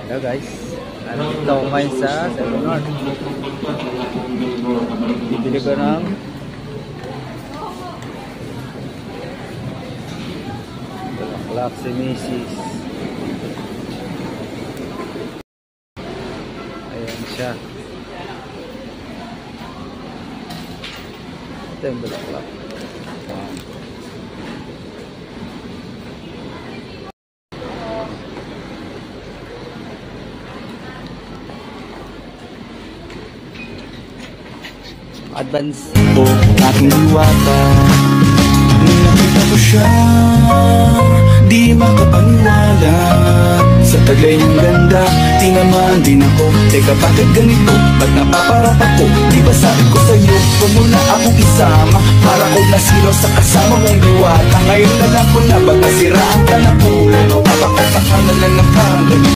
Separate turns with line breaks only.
Hello guys, nandito ako ngayon sa North. Bibili ko ng bulaklak si Mrs. Ayan siya. Ito yung bulaklak. Advance
o aking diwata. Nakita ko siya, di makapaniwala. Sa taglay niyang ganda, tinamaan din ako. Teka, bakit ganito? Ba't napaparap ako? Di ba sabi ko sa'yo, huwag mo na akong isama. Para ko nasilaw sa kasama mong diwata. Ngayon na lang ko na, baga siraan ka na po. Napakataka na lang ng parang ganito.